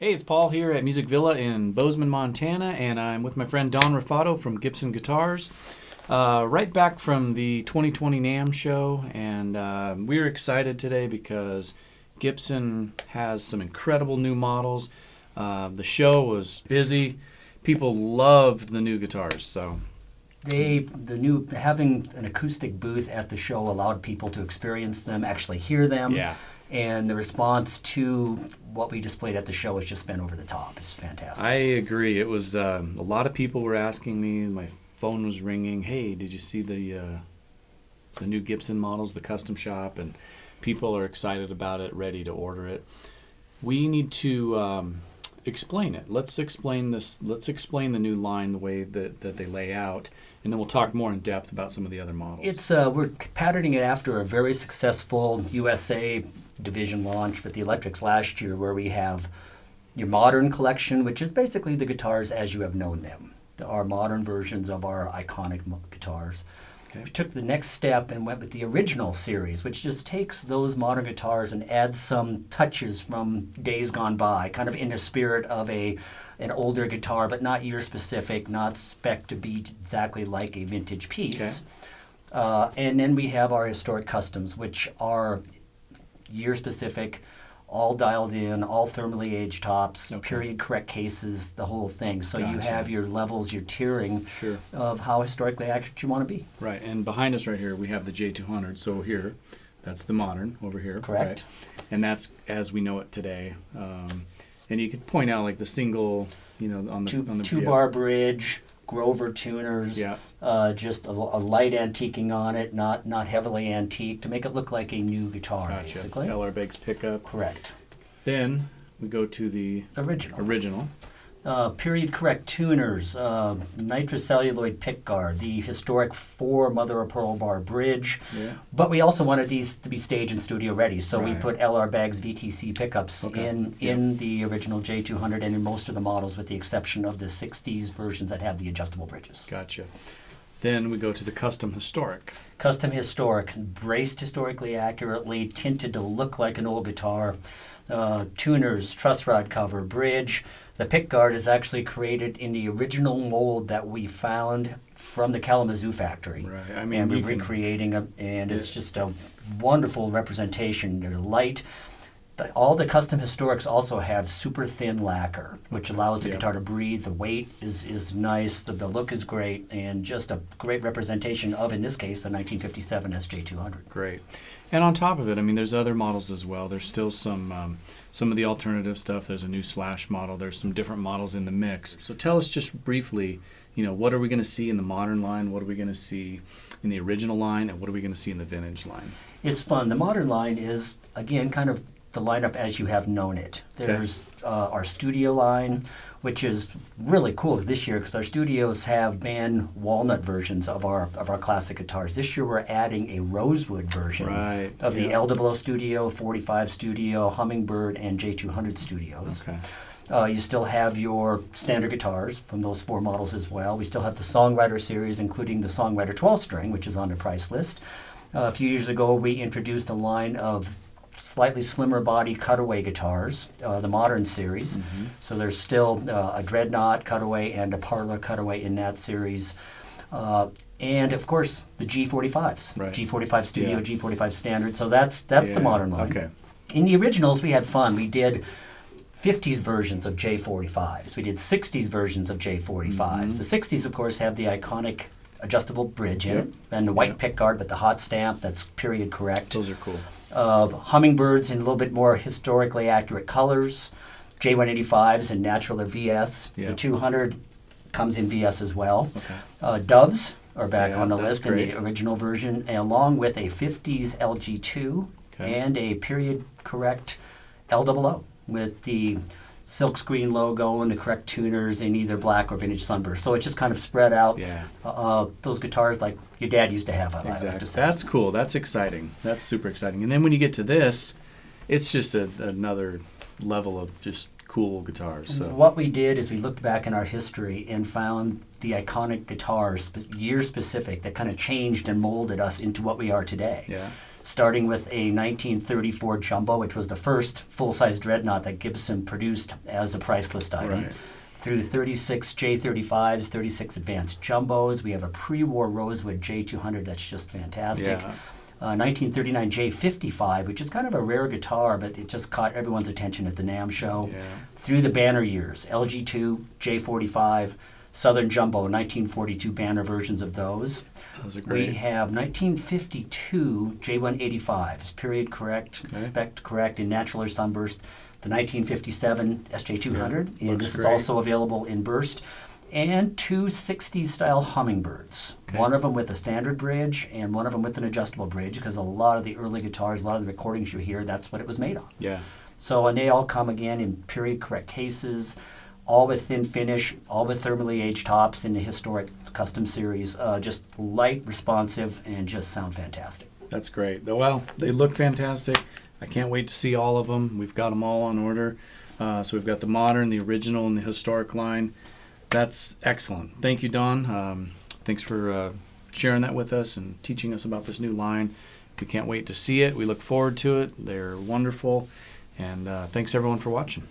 Hey, it's Paul here at Music Villa in Bozeman, Montana, and I'm with my friend Don Raffato from Gibson Guitars. Right back from the 2020 NAMM show, and we're excited today because Gibson has some incredible new models. The show was busy. People loved the new guitars, so Having an acoustic booth at the show allowed people to experience them, actually hear them. yeah. And the response to what we displayed at the show has just been over the top. It's fantastic. I agree. It was a lot of people were asking me. My phone was ringing. Hey, did you see the new Gibson models, the custom shop? And people are excited about it, ready to order it. We need to explain it. Let's explain this. Let's explain the new line, the way that they lay out, and then we'll talk more in depth about some of the other models. It's we're patterning it after a very successful USA division launch with the Electrics last year, where we have your modern collection, which is basically the guitars as you have known them. Our modern versions of our iconic guitars. Okay. We took the next step and went with the original series, which just takes those modern guitars and adds some touches from days gone by, kind of in the spirit of an older guitar, but not year specific, not spec to be exactly like a vintage piece. Okay. And then we have our historic customs, which are year specific, all dialed in, all thermally aged tops, Okay. period correct cases, the whole thing. So you Gotcha. have your levels, your tiering Sure. of how historically accurate you want to be. Right, and behind us right here we have the J200. So here, that's the modern over here. Correct. Right? And that's as we know it today. And you could point out like the single, on the Two bar bridge, Grover tuners, Yeah. just a light antiquing on it, not heavily antique, to make it look like a new guitar, Gotcha. basically. LR Beggs pickup. Correct. Then we go to the original. Period correct tuners, nitrocelluloid pickguard, the historic 4 mother of pearl bar bridge. Yeah. But we also wanted these to be stage and studio ready, so we Right. put LR Baggs VTC pickups Okay. in the original J200 and in most of the models, with the exception of the 60s versions that have the adjustable bridges. Gotcha. Then we go to the custom historic. Custom historic, braced historically accurately, tinted to look like an old guitar. Tuners, truss rod cover, bridge. The pickguard is actually created in the original mold that we found from the Kalamazoo factory. Right. I mean, And we're you can- recreating it, and it's just a wonderful representation. They're light. All the custom historics also have super thin lacquer, which allows the Yeah. guitar to breathe. The weight is nice. The look is great, and just a great representation of, in this case, the 1957 SJ200. Great. And on top of it, I mean, there's other models as well. There's still some of the alternative stuff. There's a new Slash model. There's some different models in the mix. So tell us just briefly, what are we going to see in the modern line? What are we going to see in the original line? And what are we going to see in the vintage line? It's fun. The modern line is, again, kind of the lineup as you have known it. Okay. There's our studio line, which is really cool this year because our studios have been walnut versions of our classic guitars. This year we're adding a rosewood version Right. of the Yeah. LWO Studio, 45 Studio, Hummingbird, and J200 Studios. Okay. You still have your standard guitars from those 4 models as well. We still have the Songwriter series, including the Songwriter 12-string, which is on the price list. A few years ago, we introduced a line of slightly slimmer body cutaway guitars, the modern series. Mm-hmm. So there's still a Dreadnought cutaway and a Parlor cutaway in that series. And of course, the G45s, Right. G45 Studio, Yeah. G45 Standard. So that's the Yeah. modern line. Okay. In the originals, we had fun. We did 50s versions of J45s. We did 60s versions of J45s. Mm-hmm. The 60s, of course, have the iconic adjustable bridge in Yep. it, and the white Yep. pickguard with the hot stamp that's period correct. Those are cool. Hummingbirds in a little bit more historically accurate colors. J185s in natural or VS. Yeah. The 200 comes in VS as well. Okay. Doves are back Yeah, on the that's list in great. the original version, along with a 50s LG2 Okay. and a period correct LOO with the silkscreen logo and the correct tuners in either black or vintage sunburst. So it's just kind of spread out. Yeah. Those guitars like your dad used to have, I like Exactly. to say. That's cool. That's exciting. That's super exciting. And then when you get to this, it's just another level of just cool guitars. So What we did is we looked back in our history and found the iconic guitars, year specific, that kind of changed and molded us into what we are today. yeah. starting with a 1934 Jumbo, which was the first full-size dreadnought that Gibson produced as a price list item. Right. Through 36 J35s, 36 Advanced Jumbos. We have a pre-war Rosewood J200 that's just fantastic. Yeah. 1939 J55, which is kind of a rare guitar, but it just caught everyone's attention at the NAMM show. Yeah. Through the banner years, LG2, J45, Southern Jumbo, 1942 banner versions of those. Those are great. We have 1952 J185s, period correct, Okay. spec correct, in natural or sunburst. The 1957 SJ200, Yeah, and looks this is great. also available in burst. And two 60s style hummingbirds. Okay. One of them with a standard bridge and one of them with an adjustable bridge, because a lot of the early guitars, a lot of the recordings you hear, that's what it was made on. Yeah. So, and they all come again in period correct cases, all with thin finish, all with thermally aged tops in the historic custom series. Just light, responsive, and just sound fantastic. That's great. Well, they look fantastic. I can't wait to see all of them. We've got them all on order. So we've got the modern, the original, and the historic line. That's excellent. Thank you, Don. Thanks for sharing that with us and teaching us about this new line. We can't wait to see it. We look forward to it. They're wonderful. And thanks, everyone, for watching.